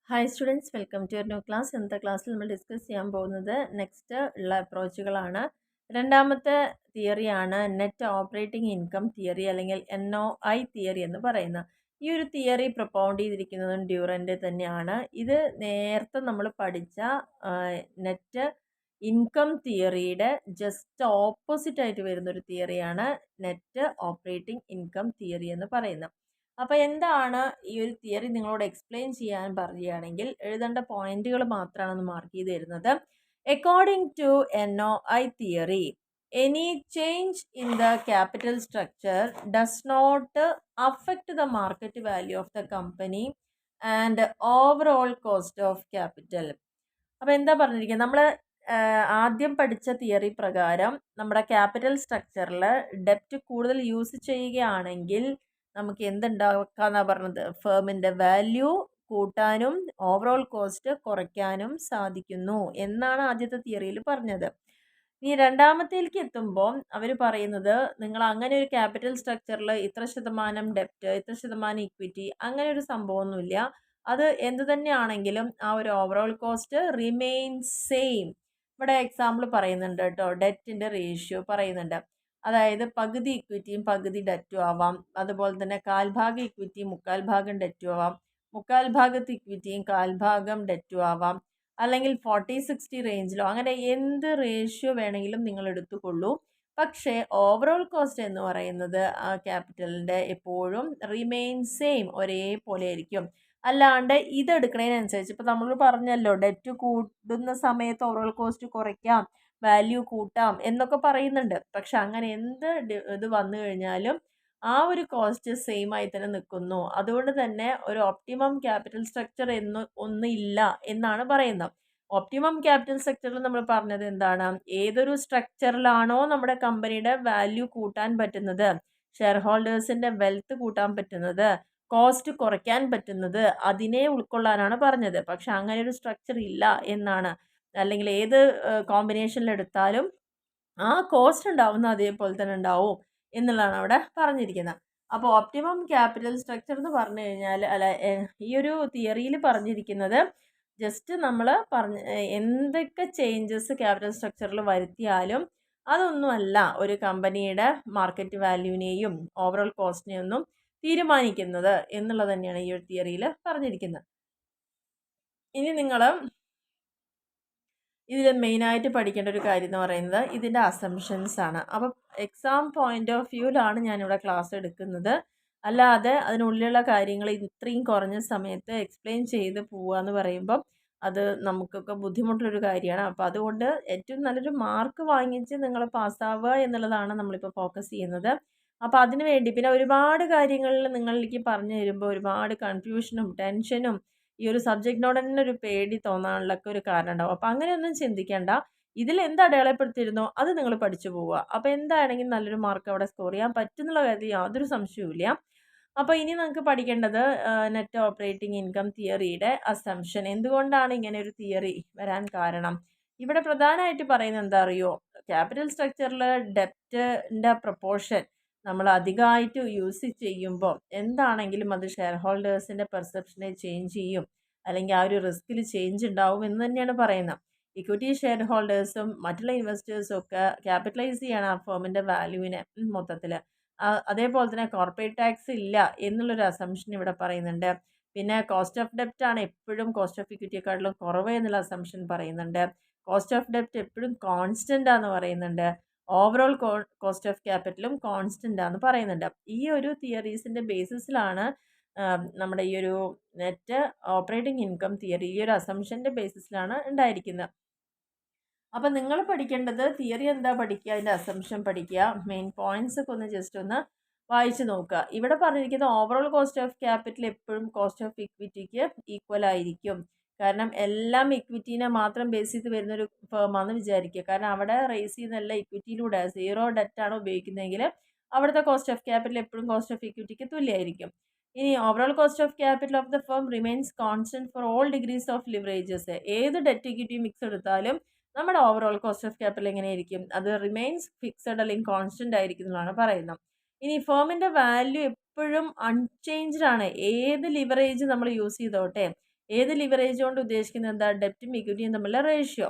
Hi students, welcome to your new class. ഇന്നത്തെ ക്ലാസ്സിൽ നമ്മൾ ഡിസ്കസ് ചെയ്യാൻ പോകുന്നത് നെക്സ്റ്റ് ഉള്ള അപ്രോച്ചുകളാണ്. രണ്ടാമത്തെ തിയറിയാണ് നെറ്റ് ഓപ്പറേറ്റിംഗ് ഇൻകം തിയറി അല്ലെങ്കിൽ NOI തിയറി എന്ന് പറയുന്നത്. ഈ ഒരു തിയറി പ്രൊപ്പൗണ്ട് ചെയ്തിരിക്കുന്നതും ഡ്യൂറൻ്റ് തന്നെയാണ്. ഇത് നേരത്തെ നമ്മൾ പഠിച്ച നെറ്റ് ഇൻകം തിയറിയുടെ ജസ്റ്റ് ഓപ്പോസിറ്റ് ആയിട്ട് വരുന്നൊരു തിയറിയാണ് നെറ്റ് ഓപ്പറേറ്റിംഗ് ഇൻകം തിയറി എന്ന് പറയുന്നത്. അപ്പോൾ എന്താണ് ഈ ഒരു തിയറി നിങ്ങളോട് എക്സ്പ്ലെയിൻ ചെയ്യാൻ പറയുകയാണെങ്കിൽ എഴുതേണ്ട പോയിന്റുകൾ മാത്രമാണ് ഒന്ന് മാർക്ക് ചെയ്ത് തരുന്നത്. According to NOI theory, any change in the capital structure does not affect the market value of the company and overall cost of capital. അപ്പോൾ എന്താ പറഞ്ഞിരിക്കുന്നത്, നമ്മൾ ആദ്യം പഠിച്ച തിയറി പ്രകാരം നമ്മുടെ ക്യാപിറ്റൽ സ്ട്രക്ചറിൽ ഡെപ്റ്റ് കൂടുതൽ യൂസ് ചെയ്യുകയാണെങ്കിൽ നമുക്ക് എന്തുണ്ടാക്കാന്നാണ് പറഞ്ഞത്, ഫേമിൻ്റെ വാല്യൂ കൂട്ടാനും ഓവറോൾ കോസ്റ്റ് കുറയ്ക്കാനും സാധിക്കുന്നു എന്നാണ് ആദ്യത്തെ തിയറിയിൽ പറഞ്ഞത്. ഇനി രണ്ടാമത്തേക്ക് എത്തുമ്പോൾ അവർ പറയുന്നത്, നിങ്ങൾ അങ്ങനെ ഒരു ക്യാപിറ്റൽ സ്ട്രക്ചറിൽ ഇത്ര ശതമാനം ഡെപ്റ്റ്, ഇത്ര ശതമാനം ഇക്വിറ്റി, അങ്ങനെ ഒരു സംഭവമൊന്നുമില്ല. അത് എന്ത് തന്നെയാണെങ്കിലും ആ ഒരു ഓവറോൾ കോസ്റ്റ് റിമെയിൻസ് സെയിം. ഇവിടെ എക്സാമ്പിൾ പറയുന്നുണ്ട് കേട്ടോ, ഡെറ്റിൻ്റെ റേഷ്യോ പറയുന്നുണ്ട്. അതായത് പകുതി ഇക്വിറ്റിയും പകുതി ഡെറ്റും ആവാം. അതുപോലെ തന്നെ കാൽഭാഗം ഇക്വിറ്റിയും മുക്കാൽ ഭാഗം ഡെറ്റും ആവാം. മുക്കാൽ ഭാഗത്ത് ഇക്വിറ്റിയും കാൽഭാഗം ഡെറ്റും ആവാം. അല്ലെങ്കിൽ 40-60 റേഞ്ചിലോ, അങ്ങനെ എന്ത് റേഷ്യോ വേണമെങ്കിലും നിങ്ങൾ എടുത്തുകൊള്ളൂ. പക്ഷേ ഓവറോൾ കോസ്റ്റ് എന്ന് പറയുന്നത് ആ ക്യാപിറ്റലിൻ്റെ എപ്പോഴും റിമെയിൻ സെയിം, ഒരേപോലെ ആയിരിക്കും. അല്ലാണ്ട് ഇതെടുക്കുന്നതിനനുസരിച്ച് ഇപ്പോൾ നമ്മൾ പറഞ്ഞല്ലോ, ഡെറ്റ് കൂടുന്ന സമയത്ത് ഓവറോൾ കോസ്റ്റ് കുറയ്ക്കാം, വാല്യൂ കൂട്ടാം എന്നൊക്കെ പറയുന്നുണ്ട്. പക്ഷെ അങ്ങനെ എന്ത് ഇത് വന്നു കഴിഞ്ഞാലും ആ ഒരു കോസ്റ്റ് സെയിം ആയി തന്നെ നിൽക്കുന്നു. അതുകൊണ്ട് തന്നെ ഒരു ഒപ്റ്റിമം ക്യാപിറ്റൽ സ്ട്രക്ചർ ഒന്നില്ല എന്നാണ് പറയുന്നത്. ഒപ്റ്റിമം ക്യാപിറ്റൽ സ്ട്രക്ചറിൽ നമ്മൾ പറഞ്ഞത് എന്താണ്, ഏതൊരു സ്ട്രക്ചറിലാണോ നമ്മുടെ കമ്പനിയുടെ വാല്യൂ കൂട്ടാൻ പറ്റുന്നത്, ഷെയർ ഹോൾഡേഴ്സിൻ്റെ വെൽത്ത് കൂട്ടാൻ പറ്റുന്നത്, കോസ്റ്റ് കുറയ്ക്കാൻ പറ്റുന്നത്, അതിനെ ഉൾക്കൊള്ളാനാണ് പറഞ്ഞത്. പക്ഷെ അങ്ങനെ ഒരു സ്ട്രക്ചർ ഇല്ല എന്നാണ്. അല്ലെങ്കിൽ ഏത് കോമ്പിനേഷനിൽ എടുത്താലും ആ കോസ്റ്റ് ഉണ്ടാവുന്ന അതേപോലെ തന്നെ ഉണ്ടാവും എന്നുള്ളതാണ് അവിടെ പറഞ്ഞിരിക്കുന്നത്. അപ്പോൾ ഓപ്റ്റിമം ക്യാപിറ്റൽ സ്ട്രക്ചർ എന്ന് പറഞ്ഞു കഴിഞ്ഞാൽ, അല്ല, ഈ ഒരു തിയറിയിൽ പറഞ്ഞിരിക്കുന്നത് ജസ്റ്റ് നമ്മൾ എന്തൊക്കെ ചേഞ്ചസ് ക്യാപിറ്റൽ സ്ട്രക്ചറിൽ വരുത്തിയാലും അതൊന്നുമല്ല ഒരു കമ്പനിയുടെ മാർക്കറ്റ് വാല്യൂവിനെയും ഓവറോൾ കോസ്റ്റിനെയൊന്നും തീരുമാനിക്കുന്നത് എന്നുള്ളത് തന്നെയാണ് ഈ ഒരു തിയറിയിൽ പറഞ്ഞിരിക്കുന്നത്. ഇനി നിങ്ങൾ ഇതിൽ മെയിനായിട്ട് പഠിക്കേണ്ട ഒരു കാര്യം എന്ന് പറയുന്നത് ഇതിൻ്റെ അസംഷൻസ് ആണ്. അപ്പം എക്സാം പോയിന്റ് ഓഫ് വ്യൂവിലാണ് ഞാനിവിടെ ക്ലാസ് എടുക്കുന്നത്. അല്ലാതെ അതിനുള്ളിലുള്ള കാര്യങ്ങൾ ഇത്രയും കുറഞ്ഞ സമയത്ത് എക്സ്പ്ലെയിൻ ചെയ്ത് പോവുക എന്ന് പറയുമ്പം അത് നമുക്കൊക്കെ ബുദ്ധിമുട്ടുള്ളൊരു കാര്യമാണ്. അപ്പോൾ അതുകൊണ്ട് ഏറ്റവും നല്ലൊരു മാർക്ക് വാങ്ങിച്ച് നിങ്ങൾ പാസ്സാവുക എന്നുള്ളതാണ് നമ്മളിപ്പോൾ ഫോക്കസ് ചെയ്യുന്നത്. അപ്പോൾ അതിന് വേണ്ടി പിന്നെ ഒരുപാട് കാര്യങ്ങളിൽ നിങ്ങളിലേക്ക് പറഞ്ഞു തരുമ്പോൾ ഒരുപാട് കൺഫ്യൂഷനും ടെൻഷനും ഈ ഒരു സബ്ജക്റ്റിനോട് തന്നെ ഒരു പേടി തോന്നാനുള്ളൊക്കെ ഒരു കാരണം ഉണ്ടാവും. അപ്പോൾ അങ്ങനെയൊന്നും ചിന്തിക്കേണ്ട. ഇതിൽ എന്ത് അടയാളപ്പെടുത്തിയിരുന്നോ അത് നിങ്ങൾ പഠിച്ചു പോവുക. അപ്പോൾ എന്താണെങ്കിലും നല്ലൊരു മാർക്ക് അവിടെ സ്കോർ ചെയ്യാൻ പറ്റുന്നുള്ള കാര്യത്തിൽ യാതൊരു സംശയവുമില്ല. അപ്പോൾ ഇനി നമുക്ക് പഠിക്കേണ്ടത് നെറ്റ് ഓപ്പറേറ്റിംഗ് ഇൻകം തിയറിയുടെ അസംഷൻ. എന്തുകൊണ്ടാണ് ഇങ്ങനെ ഒരു തിയറി വരാൻ കാരണം? ഇവിടെ പ്രധാനമായിട്ട് പറയുന്നത് എന്താ അറിയോ, ക്യാപിറ്റൽ സ്ട്രക്ചറിൽ ഡെപ്റ്റിൻ്റെ പ്രൊപ്പോർഷൻ നമ്മൾ അധികമായിട്ട് യൂസ് ചെയ്യുമ്പോൾ എന്താണെങ്കിലും അത് ഷെയർ ഹോൾഡേഴ്സിൻ്റെ പെർസെപ്ഷനെ ചേഞ്ച് ചെയ്യും, അല്ലെങ്കിൽ ആ ഒരു റിസ്കിൽ ചേഞ്ച് ഉണ്ടാവും എന്ന് തന്നെയാണ് പറയുന്നത്. ഇക്വിറ്റി ഷെയർ ഹോൾഡേഴ്സും മറ്റുള്ള ഇൻവെസ്റ്റേഴ്സും ഒക്കെ ക്യാപിറ്റലൈസ് ചെയ്യണം ആ ഫേമിൻ്റെ വാല്യൂവിനെ മൊത്തത്തിൽ. അതേപോലെ തന്നെ കോർപ്പറേറ്റ് ടാക്സ് ഇല്ല എന്നുള്ളൊരു അസംഷൻ ഇവിടെ പറയുന്നുണ്ട്. പിന്നെ കോസ്റ്റ് ഓഫ് ഡെപ്റ്റ് ആണ് എപ്പോഴും കോസ്റ്റ് ഓഫ് ഇക്വിറ്റിയെക്കാട്ടിലും കുറവ് എന്നുള്ള അസംഷൻ പറയുന്നുണ്ട്. കോസ്റ്റ് ഓഫ് ഡെപ്റ്റ് എപ്പോഴും കോൺസ്റ്റൻ്റ് ആണെന്ന് പറയുന്നുണ്ട്. ഓവറോൾ കോസ്റ്റ് ഓഫ് ക്യാപിറ്റലും കോൺസ്റ്റൻ്റ് ആണെന്ന് പറയുന്നുണ്ട്. ഈ ഒരു തിയറീസിൻ്റെ ബേസിസിലാണ് നമ്മുടെ ഈ ഒരു നെറ്റ് ഓപ്പറേറ്റിംഗ് ഇൻകം തിയറി ഈ ഒരു അസംഷൻ്റെ ബേസിസിലാണ് ഉണ്ടായിരിക്കുന്നത്. അപ്പം നിങ്ങൾ പഠിക്കേണ്ടത് തിയറി എന്താ പഠിക്കുക, അതിൻ്റെ അസംഷൻ പഠിക്കുക, മെയിൻ പോയിന്റ്സ് ഒക്കെ ഒന്ന് ജസ്റ്റ് ഒന്ന് വായിച്ച് നോക്കുക. ഇവിടെ പറഞ്ഞിരിക്കുന്ന ഓവറോൾ കോസ്റ്റ് ഓഫ് ക്യാപിറ്റൽ എപ്പോഴും കോസ്റ്റ് ഓഫ് ഇക്വിറ്റിക്ക് ഈക്വൽ ആയിരിക്കും. കാരണം എല്ലാം ഇക്വിറ്റീനെ മാത്രം ബേസ് ചെയ്ത് വരുന്നൊരു ഫേമാണെന്ന് വിചാരിക്കുക. കാരണം അവിടെ റേസ് ചെയ്യുന്നതെല്ലാം ഇക്വിറ്റിയിലൂടെ സീറോ ഡെറ്റാണ് ഉപയോഗിക്കുന്നതെങ്കിൽ അവിടുത്തെ കോസ്റ്റ് ഓഫ് ക്യാപിറ്റൽ എപ്പോഴും കോസ്റ്റ് ഓഫ് ഇക്വിറ്റിക്ക് തുല്യമായിരിക്കും. ഇനി overall cost of capital of the firm remains constant for all degrees of leverages. ഏത് ഡെറ്റ് ഇക്വിറ്റി മിക്സ് എടുത്താലും നമ്മുടെ ഓവറോൾ കോസ്റ്റ് ഓഫ് ക്യാപിറ്റൽ എങ്ങനെയായിരിക്കും, അത് റിമെയിൻസ് ഫിക്സഡ് അല്ലെങ്കിൽ കോൺസ്റ്റന്റ് ആയിരിക്കും എന്നാണ് പറയുന്നത്. ഇനി ഫേമിൻ്റെ വാല്യൂ എപ്പോഴും അൺചേഞ്ച്ഡ് ആണ്. ഏത് ലിവറേജ് നമ്മൾ യൂസ് ചെയ്തോട്ടെ, ഏത് ലിവറേജ് കൊണ്ട് ഉദ്ദേശിക്കുന്നത് എന്താ? ഡെപ്റ്റും ഇക്വിറ്റിയും തമ്മിലുള്ള റേഷ്യോ.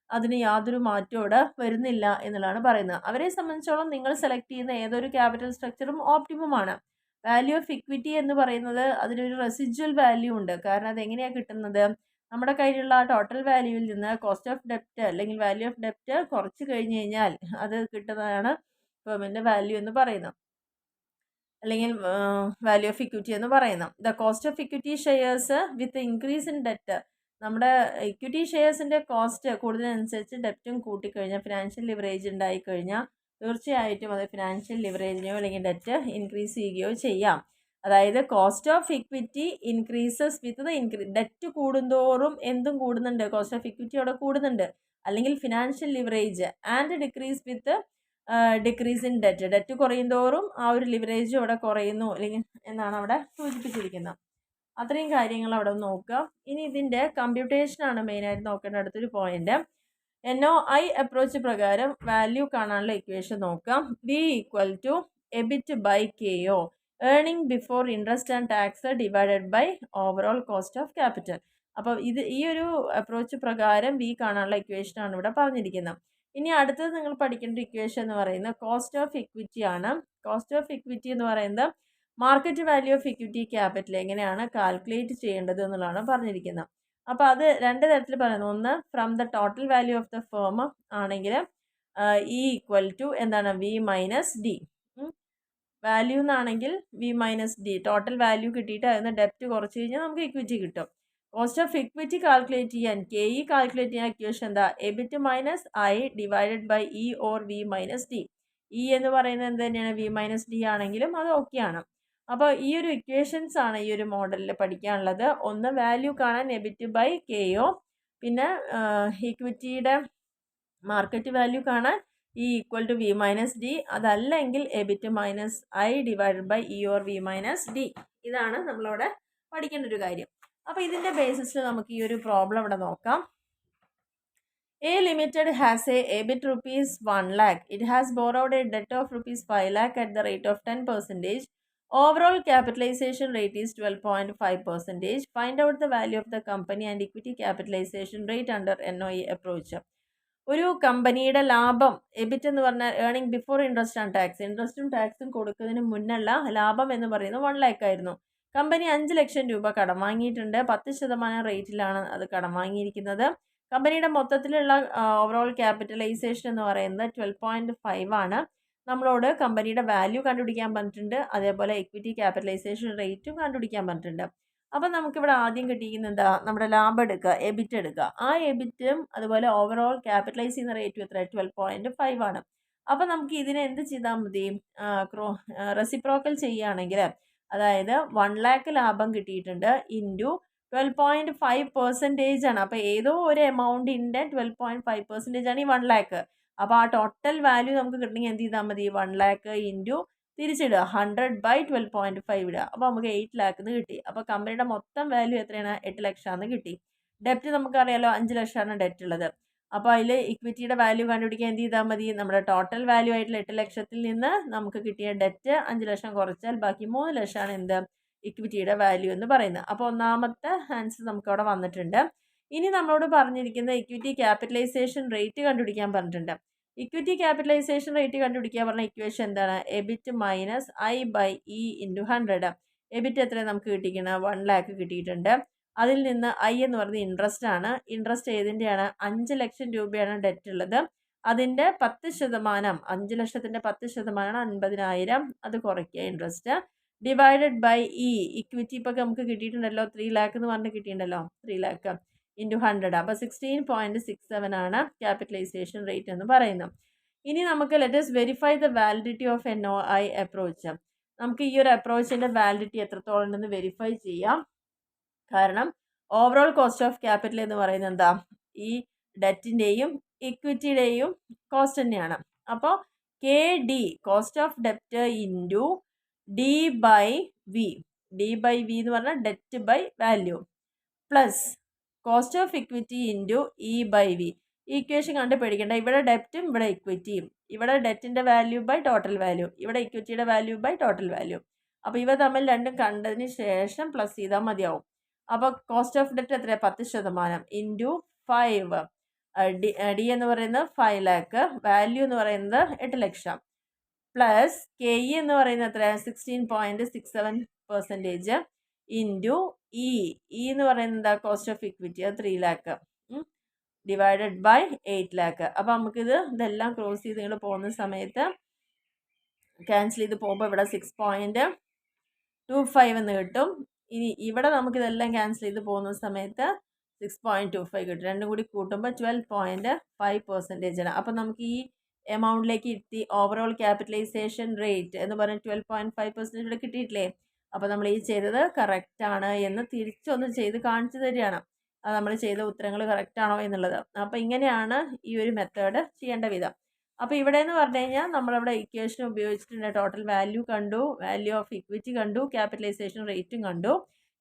അതിന് യാതൊരു മാറ്റവും ഇവിടെ വരുന്നില്ല എന്നുള്ളതാണ് പറയുന്നത്. അവരെ സംബന്ധിച്ചോളം നിങ്ങൾ സെലക്ട് ചെയ്യുന്ന ഏതൊരു ക്യാപിറ്റൽ സ്ട്രക്ചറും ഓപ്റ്റിമമാണ്. വാല്യൂ ഓഫ് ഇക്വിറ്റി എന്ന് പറയുന്നത് അതിനൊരു റെസിജ്വൽ വാല്യൂ ഉണ്ട്. കാരണം അതെങ്ങനെയാണ് കിട്ടുന്നത്? നമ്മുടെ കയ്യിലുള്ള ടോട്ടൽ വാല്യൂവിൽ നിന്ന് കോസ്റ്റ് ഓഫ് ഡെപ്റ്റ് അല്ലെങ്കിൽ വാല്യൂ ഓഫ് ഡെപ്റ്റ് കുറച്ച് കഴിഞ്ഞ് കഴിഞ്ഞാൽ അത് കിട്ടുന്നതാണ് ഫേമിൻ്റെ വാല്യൂ എന്ന് പറയുന്നത്, അല്ലെങ്കിൽ വാല്യൂ ഓഫ് ഇക്വിറ്റി എന്ന് പറയുന്നത്. The cost of equity shares with increase in debt. നമ്മുടെ ഇക്വിറ്റി ഷെയർസിൻ്റെ കോസ്റ്റ് കൂടുന്നതിനനുസരിച്ച് ഡെപ്റ്റും കൂട്ടിക്കഴിഞ്ഞാൽ, ഫിനാൻഷ്യൽ ലിവറേജ് ഉണ്ടായിക്കഴിഞ്ഞാൽ തീർച്ചയായിട്ടും അത് ഫിനാൻഷ്യൽ ലിവറേജിനെയോ അല്ലെങ്കിൽ ഡെറ്റ് ഇൻക്രീസ് ചെയ്യുകയോ ചെയ്യാം. അതായത് cost of equity increases with the debt കൂടുന്തോറും എന്തും കൂടുന്നുണ്ട്, കോസ്റ്റ് ഓഫ് ഇക്വിറ്റി അവിടെ കൂടുന്നുണ്ട്. അല്ലെങ്കിൽ financial leverage and decrease with decrease in debt കുറയും തോറും ആ ഒരു ലിവറേജും അവിടെ കുറയുന്നു അല്ലെങ്കിൽ എന്നാണ് അവിടെ സൂചിപ്പിച്ചിരിക്കുന്നത്. അത്രയും കാര്യങ്ങൾ അവിടെ നോക്കുക. ഇനി ഇതിൻ്റെ കമ്പ്യൂട്ടേഷനാണ് മെയിനായിട്ട് നോക്കേണ്ട അടുത്തൊരു പോയിന്റ്. NOI അപ്രോച്ച് പ്രകാരം വാല്യൂ കാണാനുള്ള ഇക്വേഷൻ നോക്കാം. V equal to EBIT by KO, earning before interest and tax divided by overall cost of capital. അപ്പോൾ ഈ ഒരു അപ്രോച്ച് പ്രകാരം V കാണാനുള്ള ഇക്വേഷനാണ് ഇവിടെ പറഞ്ഞിരിക്കുന്നത്. ഇനി അടുത്തത് നിങ്ങൾ പഠിക്കേണ്ട ഇക്വേഷൻ എന്ന് പറയുന്നത് കോസ്റ്റ് ഓഫ് ഇക്വിറ്റി ആണ്. കോസ്റ്റ് ഓഫ് ഇക്വിറ്റി എന്ന് പറയുന്നത് market value of equity capital എങ്ങനെയാണ് കാൽക്കുലേറ്റ് ചെയ്യേണ്ടത് എന്നുള്ളതാണ് പറഞ്ഞിരിക്കുന്നത്. അപ്പോൾ അത് രണ്ട് തരത്തിൽ പറയുന്നു. ഒന്ന് from the total value of the firm ആണെങ്കിൽ ഈക്വൽ ടു എന്താണ് V മൈനസ് ഡി. വാല്യൂ എന്നാണെങ്കിൽ V minus D, total value കിട്ടിയിട്ട് അതിന് ഡെപ്റ്റ് കുറച്ച് കഴിഞ്ഞാൽ നമുക്ക് ഇക്വിറ്റി കിട്ടും. കോസ്റ്റ് ഓഫ് ഇക്വിറ്റി കാൽക്കുലേറ്റ് ചെയ്യാൻ KE കാൽക്കുലേറ്റ് ചെയ്യാൻ ഇക്വേഷൻ എന്താ? EBIT minus I divided by E or V minus D. E എന്ന് പറയുന്നത് എന്ത് തന്നെയാണ്? V മൈനസ് ഡി ആണെങ്കിലും അത് ഓക്കെയാണ്. അപ്പോൾ ഈ ഒരു ഇക്വേഷൻസ് ആണ് ഈ ഒരു മോഡലിൽ പഠിക്കാനുള്ളത്. ഒന്ന് വാല്യൂ കാണാൻ എബിറ്റ് ബൈ KO, പിന്നെ ഇക്വിറ്റിയുടെ മാർക്കറ്റ് വാല്യൂ കാണാൻ E equal to V minus D, അതല്ലെങ്കിൽ EBIT minus I divided by E or V minus D. ഇതാണ് നമ്മളവിടെ പഠിക്കേണ്ട ഒരു കാര്യം. അപ്പോൾ ഇതിൻ്റെ ബേസിസിൽ നമുക്ക് ഈ ഒരു പ്രോബ്ലം ഇവിടെ നോക്കാം. A Limited has a EBIT rupees 1 lakh. It has borrowed a debt of rupees 5 lakh at the rate of 10%. Overall capitalization rate is 12.5%. Find out the value of the company and equity capitalization rate under NOI approach. ഒരു കമ്പനിയുടെ ലാഭം, EBIT എന്ന് പറഞ്ഞാൽ earning before interest and tax, ഇൻട്രസ്റ്റും ടാക്സും കൊടുക്കുന്നതിന് മുന്നുള്ള ലാഭം എന്ന് പറയുന്നത് 1 lakh ആയിരുന്നു. കമ്പനി 5 ലക്ഷം രൂപ കടം വാങ്ങിയിട്ടുണ്ട്. 10% റേറ്റിലാണ് അത് കടം വാങ്ങിയിരിക്കുന്നത്. കമ്പനിയുടെ മൊത്തത്തിലുള്ള ഓവറോൾ ക്യാപിറ്റലൈസേഷൻ എന്ന് പറയുന്നത് 12.5 ആണ്. നമ്മളോട് കമ്പനിയുടെ വാല്യൂ കണ്ടുപിടിക്കാൻ പറഞ്ഞിട്ടുണ്ട്, അതേപോലെ എക്വിറ്റി ക്യാപിറ്റലൈസേഷൻ റേറ്റും കണ്ടുപിടിക്കാൻ പറഞ്ഞിട്ടുണ്ട്. അപ്പം നമുക്കിവിടെ ആദ്യം കിട്ടിയിരിക്കുന്നത് എന്താ? നമ്മുടെ ലാഭം എടുക്കുക, എബിറ്റ് എടുക്കുക. ആ എബിറ്റും അതുപോലെ ഓവറോൾ ക്യാപിറ്റലൈസ് ചെയ്യുന്ന റേറ്റും എത്ര? 12.5 ആണ്. അപ്പം നമുക്ക് ഇതിനെ എന്ത് ചെയ്താൽ മതി? റെസിപ്രോക്കൽ ചെയ്യുകയാണെങ്കിൽ, അതായത് 1 lakh ലാഭം കിട്ടിയിട്ടുണ്ട് ഇൻറ്റു 12.5% ആണ്. അപ്പോൾ ഏതോ ഒരു എമൗണ്ടിൻ്റെ 12.5% ആണ് ഈ 1 lakh. അപ്പോൾ ആ ടോട്ടൽ വാല്യൂ നമുക്ക് കിട്ടണമെങ്കിൽ എന്ത് ചെയ്താൽ മതി? 1 lakh ഇൻറ്റു തിരിച്ചിടുക 100 ബൈ 12.5 ഇടുക. അപ്പോൾ നമുക്ക് 8 lakh എന്ന് കിട്ടി. അപ്പോൾ കമ്പനിയുടെ മൊത്തം വാല്യൂ എത്രയാണ്? 8 ലക്ഷമാണെന്ന് കിട്ടി. ഡെപ്റ്റ് നമുക്കറിയാലോ 5 ലക്ഷമാണ് ഡെപ്റ്റ് ഉള്ളത്. അപ്പോൾ അതിൽ ഇക്വിറ്റിയുടെ വാല്യൂ കണ്ടുപിടിക്കാൻ എന്ത് ചെയ്താൽ മതി? നമ്മുടെ ടോട്ടൽ വാല്യൂ ആയിട്ടുള്ള 8 ലക്ഷത്തിൽ നിന്ന് നമുക്ക് കിട്ടിയ ഡെപ്റ്റ് 5 ലക്ഷം കുറച്ചാൽ ബാക്കി 3 ലക്ഷമാണ് എന്ത്? ഇക്വിറ്റിയുടെ വാല്യൂ എന്ന് പറയുന്നത്. അപ്പോൾ ഒന്നാമത്തെ ആൻസർ നമുക്കവിടെ വന്നിട്ടുണ്ട്. ഇനി നമ്മളോട് പറഞ്ഞിരിക്കുന്ന ഇക്വിറ്റി ക്യാപിറ്റലൈസേഷൻ റേറ്റ് കണ്ടുപിടിക്കാൻ പറഞ്ഞിട്ടുണ്ട്. ഇക്വിറ്റി ക്യാപിറ്റലൈസേഷൻ റേറ്റ് കണ്ടുപിടിക്കാൻ പറഞ്ഞ ഇക്വേഷൻ എന്താണ്? EBIT minus I by E into 100. EBIT എത്രയാണ് നമുക്ക് കിട്ടിയിരിക്കുന്നത്? 1 lakh കിട്ടിയിട്ടുണ്ട്. അതിൽ നിന്ന് I എന്ന് പറയുന്നത് ഇൻട്രസ്റ്റ് ആണ്. ഇൻട്രസ്റ്റ് ഏതിൻ്റെയാണ്? 5 ലക്ഷം രൂപയാണ് ഡെറ്റ് ഉള്ളത്. അതിൻ്റെ 10%, 5 ലക്ഷത്തിൻ്റെ 10% 50,000, അത് കുറയ്ക്കുക interest, divided by E equity. ഇപ്പോൾ നമുക്ക് കിട്ടിയിട്ടുണ്ടല്ലോ 3 lakh എന്ന് പറഞ്ഞ് കിട്ടിയിട്ടുണ്ടല്ലോ, 3 lakh ഇൻറ്റു 100. അപ്പോൾ 16.67 ആണ് ക്യാപിറ്റലൈസേഷൻ റേറ്റ് എന്ന് പറയുന്നത്. ഇനി നമുക്ക് let's verify the validity of NOI approach. നമുക്ക് ഈ ഒരു അപ്രോച്ചിൻ്റെ വാലിഡിറ്റി എത്രത്തോളം ഉണ്ടെന്ന് വെരിഫൈ ചെയ്യാം. കാരണം ഓവറോൾ കോസ്റ്റ് ഓഫ് ക്യാപിറ്റൽ എന്ന് പറയുന്നത് എന്താ? ഈ ഡെറ്റിൻ്റെയും ഇക്വിറ്റിയുടെയും കോസ്റ്റ് തന്നെയാണ്. അപ്പോൾ KD കോസ്റ്റ് ഓഫ് ഡെപ്റ്റ് into D by V. D by V എന്ന് പറഞ്ഞാൽ debt by value, plus cost of equity into E by V. ഈ ഇക്വേഷൻ കണ്ട് പേടിക്കേണ്ട. ഇവിടെ ഡെപ്റ്റും ഇവിടെ ഇക്വിറ്റിയും. ഇവിടെ ഡെറ്റിൻ്റെ വാല്യൂ ബൈ ടോട്ടൽ വാല്യൂ, ഇവിടെ ഇക്വിറ്റിയുടെ വാല്യൂ ബൈ ടോട്ടൽ വാല്യൂ. അപ്പോൾ ഇവ തമ്മിൽ രണ്ടും കണ്ടതിന് ശേഷം പ്ലസ് ചെയ്താൽ മതിയാവും. അപ്പോൾ കോസ്റ്റ് ഓഫ് ഡെറ്റ് എത്രയാണ്? 10% ഇൻറ്റു 5. ഡി എന്ന് പറയുന്നത് 5 ലാക്ക്, വാല്യൂ എന്ന് പറയുന്നത് 8 ലക്ഷം, പ്ലസ് കെ ഇ എന്ന് പറയുന്നത് എത്രയാണ്? 16.67% ഇൻറ്റു ഇ എന്ന് പറയുന്നത് എന്താ? കോസ്റ്റ് ഓഫ് ഇക്വിറ്റി, അത് 3 ലാക്ക് ഡിവൈഡഡ് ബൈ 8 ലാക്ക്. അപ്പോൾ നമുക്കിത് ഇതെല്ലാം ക്രോസ് ചെയ്ത് നിങ്ങൾ പോകുന്ന സമയത്ത് ക്യാൻസൽ ചെയ്ത് പോകുമ്പോൾ ഇവിടെ 6.25 എന്ന് കിട്ടും. ഇനി ഇവിടെ നമുക്കിതെല്ലാം ക്യാൻസൽ ചെയ്ത് പോകുന്ന സമയത്ത് 6.25 കിട്ടും. രണ്ടും കൂടി കൂട്ടുമ്പോൾ 12.5% ആണ്. അപ്പം നമുക്ക് ഈ എമൗണ്ടിലേക്ക് എത്തി ഓവറോൾ ക്യാപിറ്റലൈസേഷൻ റേറ്റ് എന്ന് പറഞ്ഞ് 12.5% ഇവിടെ കിട്ടിയിട്ടില്ലേ? അപ്പോൾ നമ്മൾ ഈ ചെയ്തത് കറക്റ്റാണ് എന്ന് തിരിച്ചൊന്ന് ചെയ്ത് കാണിച്ചു തരികയാണ്. അത് നമ്മൾ ചെയ്ത ഉത്തരങ്ങൾ കറക്റ്റാണോ എന്നുള്ളത്. അപ്പോൾ ഇങ്ങനെയാണ് ഈ ഒരു മെത്തേഡ് ചെയ്യേണ്ട വിധം. അപ്പോൾ ഇവിടെ എന്ന് പറഞ്ഞു കഴിഞ്ഞാൽ നമ്മളവിടെ ഇക്വേഷൻ ഉപയോഗിച്ചിട്ടുണ്ട്. ടോട്ടൽ വാല്യൂ കണ്ടു, വാല്യൂ ഓഫ് ഇക്വിറ്റി കണ്ടു, ക്യാപിറ്റലൈസേഷൻ റേറ്റും കണ്ടു.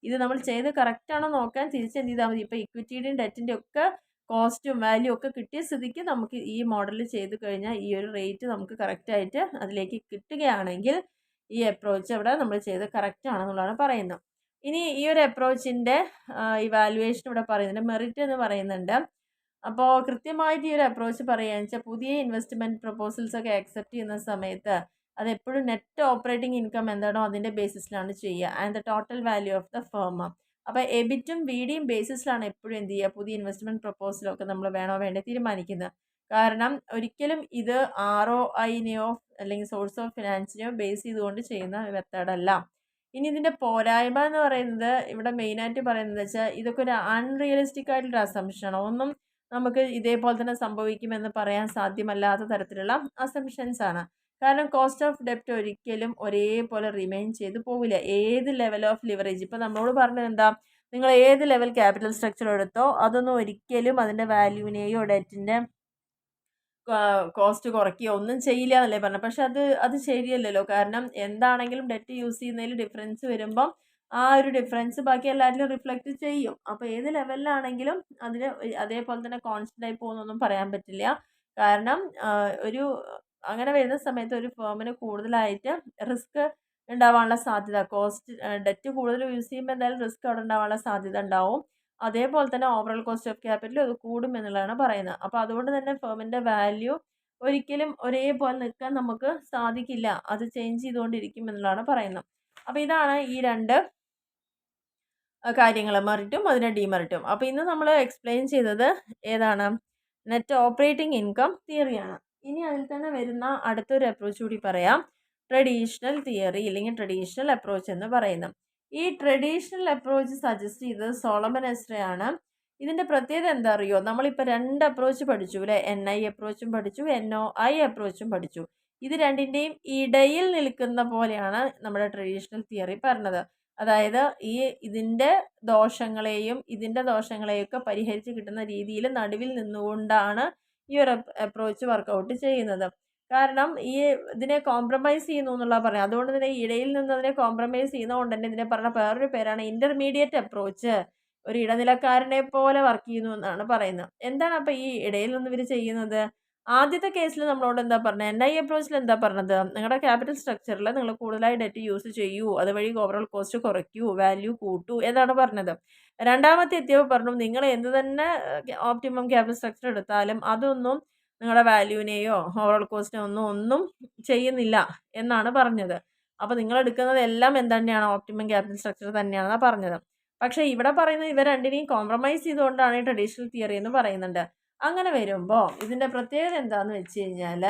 ഇത് നമ്മൾ ചെയ്ത് കറക്റ്റാണോ നോക്കാൻ തിരിച്ച് എന്ത് ചെയ്താൽ മതി? ഇപ്പോൾ ഇക്വിറ്റിയുടെയും ഡെറ്റിൻ്റെ ഒക്കെ കോസ്റ്റും വാല്യൂ ഒക്കെ കിട്ടിയ സ്ഥിതിക്ക് നമുക്ക് ഈ മോഡൽ ചെയ്ത് കഴിഞ്ഞാൽ ഈ ഒരു റേറ്റ് നമുക്ക് കറക്റ്റായിട്ട് അതിലേക്ക് കിട്ടുകയാണെങ്കിൽ ഈ അപ്രോച്ച് അവിടെ നമ്മൾ ചെയ്ത് കറക്റ്റ് ആണെന്നുള്ളതാണ് പറയുന്നത്. ഇനി ഈ ഒരു അപ്രോച്ചിൻ്റെ ഇവാലുവേഷൻ ഇവിടെ പറയുന്നുണ്ട്, മെറിറ്റ് എന്ന് പറയുന്നുണ്ട്. അപ്പോൾ കൃത്യമായിട്ട് ഈ ഒരു അപ്രോച്ച് പറയുകയെന്ന് വെച്ചാൽ പുതിയ ഇൻവെസ്റ്റ്മെൻറ്റ് പ്രപ്പോസൽസ് ഒക്കെ ആക്സെപ്റ്റ് ചെയ്യുന്ന സമയത്ത് അതെപ്പോഴും നെറ്റ് ഓപ്പറേറ്റിംഗ് ഇൻകം എന്താണോ അതിൻ്റെ ബേസിസിലാണ് ചെയ്യുക, and the total value of the firm. അപ്പോൾ എബിറ്റും വിഡിയും ബേസിസിലാണ് എപ്പോഴും എന്ത് ചെയ്യുക, പുതിയ ഇൻവെസ്റ്റ്മെൻറ്റ് പ്രപ്പോസലൊക്കെ നമ്മൾ വേണോ വേണ്ടേ തീരുമാനിക്കുന്നത്. കാരണം ഒരിക്കലും ഇത് ROIനെയോ അല്ലെങ്കിൽ സോഴ്സ് ഓഫ് ഫിനാൻസിനെയോ ബേസ് ചെയ്തുകൊണ്ട് ചെയ്യുന്ന മെത്തേഡല്ല. ഇനി ഇതിൻ്റെ പോരായ്മ എന്ന് പറയുന്നത് ഇവിടെ മെയിനായിട്ട് പറയുന്നത് വെച്ചാൽ ഇതൊക്കെ ഒരു അൺറിയലിസ്റ്റിക് ആയിട്ടുള്ള അസംഷനാണ്. ഒന്നും നമുക്ക് ഇതേപോലെ തന്നെ സംഭവിക്കുമെന്ന് പറയാൻ സാധ്യമല്ലാത്ത തരത്തിലുള്ള അസംഷൻസ് ആണ്. കാരണം കോസ്റ്റ് ഓഫ് ഡെപ്റ്റ് ഒരിക്കലും ഒരേപോലെ റിമെയിൻ ചെയ്ത് പോവില്ല. ഏത് ലെവൽ ഓഫ് ലിവറേജ്, ഇപ്പോൾ നമ്മളോട് പറഞ്ഞത് എന്താ, നിങ്ങൾ ഏത് ലെവൽ ക്യാപിറ്റൽ സ്ട്രക്ചർ എടുത്തോ അതൊന്നും ഒരിക്കലും അതിൻ്റെ വാല്യൂവിനെയോ ഡെറ്റിൻ്റെ കോസ്റ്റ് കുറയ്ക്കുകയോ ഒന്നും ചെയ്യില്ല എന്നല്ലേ പറഞ്ഞത്. പക്ഷെ അത് ശരിയല്ലല്ലോ. കാരണം എന്താണെങ്കിലും ഡെറ്റ് യൂസ് ചെയ്യുന്നതിൽ ഡിഫറൻസ് വരുമ്പം ആ ഒരു ഡിഫറൻസ് ബാക്കി എല്ലാവരിലും റിഫ്ലക്റ്റ് ചെയ്യും. അപ്പോൾ ഏത് ലെവലിലാണെങ്കിലും അതിന് അതേപോലെ തന്നെ കോൺസ്റ്റൻ്റ് ആയി പോകുന്നൊന്നും പറയാൻ പറ്റില്ല. കാരണം ഒരു അങ്ങനെ വരുന്ന സമയത്ത് ഒരു ഫേമിന് കൂടുതലായിട്ട് റിസ്ക് ഉണ്ടാവാനുള്ള സാധ്യത, കോസ്റ്റ് ഡെറ്റ് കൂടുതൽ യൂസ് ചെയ്യുമ്പോൾ എന്തായാലും റിസ്ക് അവിടെ ഉണ്ടാവാനുള്ള സാധ്യത ഉണ്ടാവും. അതേപോലെ തന്നെ ഓവറോൾ കോസ്റ്റ് ഓഫ് ക്യാപിറ്റൽ അത് കൂടും എന്നുള്ളതാണ് പറയുന്നത്. അപ്പോൾ അതുകൊണ്ട് തന്നെ ഫേമിൻ്റെ വാല്യൂ ഒരിക്കലും ഒരേപോലെ നിൽക്കാൻ നമുക്ക് സാധിക്കില്ല, അത് ചേഞ്ച് ചെയ്തുകൊണ്ടിരിക്കും എന്നുള്ളതാണ് പറയുന്നത്. അപ്പോൾ ഇതാണ് ഈ രണ്ട് കാര്യങ്ങൾ, മെറിറ്റും അതിൻ്റെ ഡിമെറിറ്റും. അപ്പോൾ ഇന്ന് നമ്മൾ എക്സ്പ്ലെയിൻ ചെയ്തത് ഏതാണ്? നെറ്റ് ഓപ്പറേറ്റിംഗ് ഇൻകം തിയറിയാണ്. ഇനി അതിൽ തന്നെ വരുന്ന അടുത്തൊരു അപ്രോച്ച് കൂടി പറയാം, ട്രഡീഷണൽ തിയറി അല്ലെങ്കിൽ ട്രഡീഷണൽ അപ്രോച്ച് എന്ന് പറയുന്നത്. ഈ ട്രഡീഷണൽ അപ്രോച്ച് സജസ്റ്റ് ചെയ്തത് സോളമൻ എസ്ട്രയാണ്. ഇതിൻ്റെ പ്രത്യേകത എന്താ അറിയോ? നമ്മളിപ്പോൾ രണ്ട് അപ്രോച്ച് പഠിച്ചു അല്ലേ? NI അപ്രോച്ചും പഠിച്ചു, NOI അപ്രോച്ചും പഠിച്ചു. ഇത് രണ്ടിൻ്റെയും ഇടയിൽ നിൽക്കുന്ന പോലെയാണ് നമ്മുടെ ട്രഡീഷണൽ തിയറി പറഞ്ഞത്. അതായത് ഇതിൻ്റെ ദോഷങ്ങളെയും ഇതിൻ്റെ ദോഷങ്ങളെയൊക്കെ പരിഹരിച്ച് കിട്ടുന്ന രീതിയിൽ നടുവിൽ നിന്നുകൊണ്ടാണ് ഈ ഒരു അപ്രോച്ച് വർക്കൗട്ട് ചെയ്യുന്നത്. കാരണം ഇതിനെ കോംപ്രമൈസ് ചെയ്യുന്നു എന്നുള്ള പറയാം. അതുകൊണ്ട് തന്നെ ഇടയിൽ നിന്ന് അതിനെ കോംപ്രമൈസ് ചെയ്യുന്നതുകൊണ്ട് തന്നെ ഇതിനെ പറഞ്ഞ വേറൊരു പേരാണ് ഇൻ്റർമീഡിയറ്റ് അപ്രോച്ച്. ഒരു ഇടനിലക്കാരനെ പോലെ വർക്ക് ചെയ്യുന്നു എന്നാണ് പറയുന്നത്. എന്താണ് അപ്പോൾ ഈ ഇടയിൽ നിന്ന് ഇവർ ചെയ്യുന്നത്? ആദ്യത്തെ കേസിൽ നമ്മളോട് എന്താ പറഞ്ഞത്? NI അപ്രോച്ചിൽ എന്താ പറഞ്ഞത്? നിങ്ങളുടെ ക്യാപിറ്റൽ സ്ട്രക്ചറിൽ നിങ്ങൾ കൂടുതലായി ഡെറ്റ് യൂസ് ചെയ്യൂ, അതുവഴി ഓവറോൾ കോസ്റ്റ് കുറയ്ക്കൂ, വാല്യൂ കൂട്ടൂ എന്നാണ് പറഞ്ഞത്. രണ്ടാമത്തെ എത്തിയപ്പോൾ പറഞ്ഞു നിങ്ങൾ എന്ത് തന്നെ ഓപ്റ്റിമം ക്യാപിറ്റൽ സ്ട്രക്ചർ എടുത്താലും അതൊന്നും നിങ്ങളുടെ വാല്യൂവിനെയോ ഓവറോൾ കോസ്റ്റിനെയോ ഒന്നും ചെയ്യുന്നില്ല എന്നാണ് പറഞ്ഞത്. അപ്പോൾ നിങ്ങൾ എടുക്കുന്നത് എല്ലാം തന്നെയാണ് ഓപ്റ്റിമം ക്യാപിറ്റൽ സ്ട്രക്ചർ തന്നെയാണെന്നാണ് പറഞ്ഞത്. പക്ഷേ ഇവിടെ പറയുന്നത് ഇവർ രണ്ടിനെയും കോംപ്രമൈസ് ചെയ്തുകൊണ്ടാണ് ഈ ട്രഡീഷണൽ തിയറി എന്ന് പറയുന്നുണ്ട്. അങ്ങനെ വരുമ്പോൾ ഇതിൻ്റെ പ്രത്യേകത എന്താണെന്ന് വെച്ച് കഴിഞ്ഞാൽ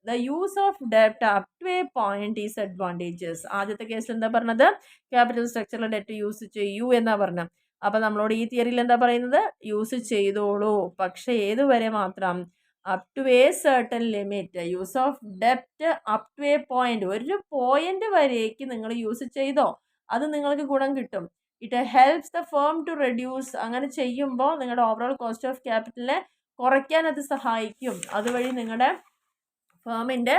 ദ യൂസ് ഓഫ് ഡെപ്റ്റ് up to a point is advantages. ആദ്യത്തെ കേസിൽ എന്താ പറഞ്ഞത്? ക്യാപിറ്റൽ സ്ട്രക്ചറിൽ ഡെറ്റ് യൂസ് ചെയ്യൂ എന്നാ പറഞ്ഞത്. അപ്പോൾ നമ്മളോട് ഈ തിയറിയിൽ എന്താ പറയുന്നത്? യൂസ് ചെയ്തോളൂ, പക്ഷേ ഏതുവരെ മാത്രം? Up to a certain limit. Use of ഡെപ്റ്റ് അപ് ടു എ പോയിന്റ്, ഒരു പോയിന്റ് വരേക്ക് നിങ്ങൾ യൂസ് ചെയ്തോ, അത് നിങ്ങൾക്ക് ഗുണം കിട്ടും. It helps the firm to reduce. അങ്ങനെ ചെയ്യുമ്പോൾ നിങ്ങളുടെ ഓവറോൾ കോസ്റ്റ് ഓഫ് ക്യാപിറ്റലിനെ കുറയ്ക്കാൻ അത് സഹായിക്കും. അതുവഴി നിങ്ങളുടെ ഫേമിൻ്റെ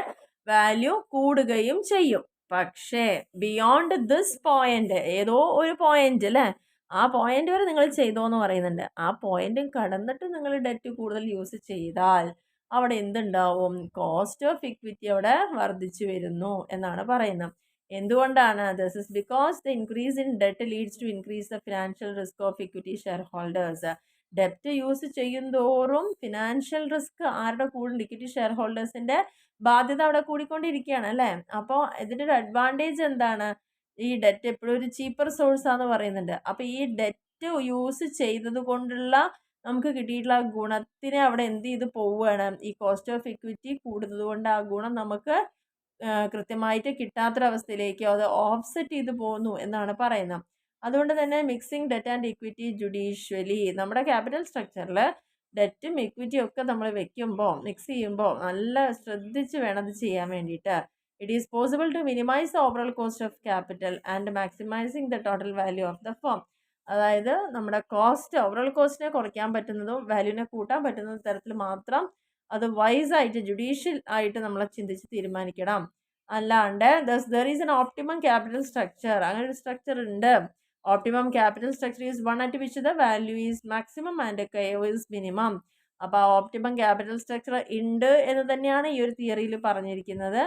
വാല്യൂ കൂടുകയും ചെയ്യും. പക്ഷേ ബിയോണ്ട് ദിസ് പോയിന്റ്, ഏതോ ഒരു പോയിന്റ് അല്ലേ, ആ പോയിന്റ് വരെ നിങ്ങൾ ചെയ്തോ എന്ന് പറയുന്നുണ്ട്. ആ പോയിന്റും കടന്നിട്ട് നിങ്ങൾ ഡെറ്റ് കൂടുതൽ യൂസ് ചെയ്താൽ അവിടെ എന്തുണ്ടാവും? കോസ്റ്റ് ഓഫ് ഇക്വിറ്റി അവിടെ വർദ്ധിച്ചു വരുന്നു എന്നാണ് പറയുന്നത്. എന്തുകൊണ്ടാണ്? This is because the increase in debt leads to increase the financial risk of equity share holders. ഡെപ്റ്റ് യൂസ് ചെയ്യുന്തോറും ഫിനാൻഷ്യൽ റിസ്ക് ആരുടെ കൂടും? ഇക്വിറ്റി ഷെയർ ഹോൾഡേഴ്സിന്റെ ബാധ്യത അവിടെ കൂടിക്കൊണ്ടിരിക്കുകയാണ് അല്ലേ? അപ്പോൾ ഇതിൻ്റെ ഒരു അഡ്വാൻറ്റേജ് എന്താണ്? ഈ ഡെറ്റ് എപ്പോഴും ഒരു ചീപ്പർ സോഴ്സ് ആണെന്ന് പറയുന്നുണ്ട്. അപ്പോൾ ഈ ഡെറ്റ് യൂസ് ചെയ്തത് കൊണ്ടുള്ള നമുക്ക് കിട്ടിയിട്ടുള്ള ഗുണത്തിനെ അവിടെ എന്ത് ചെയ്ത് പോവുകയാണ്? ഈ കോസ്റ്റ് ഓഫ് ഇക്വിറ്റി കൂടുന്നത് കൊണ്ട് ആ ഗുണം നമുക്ക് കൃത്യമായിട്ട് കിട്ടാത്തൊരവസ്ഥയിലേക്ക് അത് ഓഫ്സെറ്റ് ചെയ്ത് പോകുന്നു എന്നാണ് പറയുന്നത്. അതുകൊണ്ട് തന്നെ mixing debt and equity judicially, നമ്മുടെ ക്യാപിറ്റൽ സ്ട്രക്ചറിൽ ഡെറ്റും ഇക്വിറ്റിയും ഒക്കെ നമ്മൾ വെക്കുമ്പോൾ, മിക്സ് ചെയ്യുമ്പോൾ നല്ല ശ്രദ്ധിച്ച് വേണം അത് ചെയ്യാൻ വേണ്ടിയിട്ട്. It is possible to minimise the overall cost of capital and maximising the total value of the firm. അതായത് നമ്മുടെ കോസ്റ്റ്, ഓവറോൾ കോസ്റ്റിനെ കുറയ്ക്കാൻ പറ്റുന്നതും വാല്യൂവിനെ കൂട്ടാൻ പറ്റുന്ന തരത്തിൽ മാത്രം അത് വൈസായിട്ട് ജുഡീഷ്യൽ ആയിട്ട് നമ്മൾ ചിന്തിച്ച് തീരുമാനിക്കണം. അല്ലാണ്ട് there is N optimum capital structure, അങ്ങനെ ഒരു സ്ട്രക്ചർ ഉണ്ട്. Optimum capital structure is one at which the value is maximum and care is minimum. അപ്പോൾ ആ ഓപ്റ്റിമം ക്യാപിറ്റൽ സ്ട്രക്ചർ ഉണ്ട് എന്ന് തന്നെയാണ് ഈ ഒരു തിയറിയിൽ പറഞ്ഞിരിക്കുന്നത്.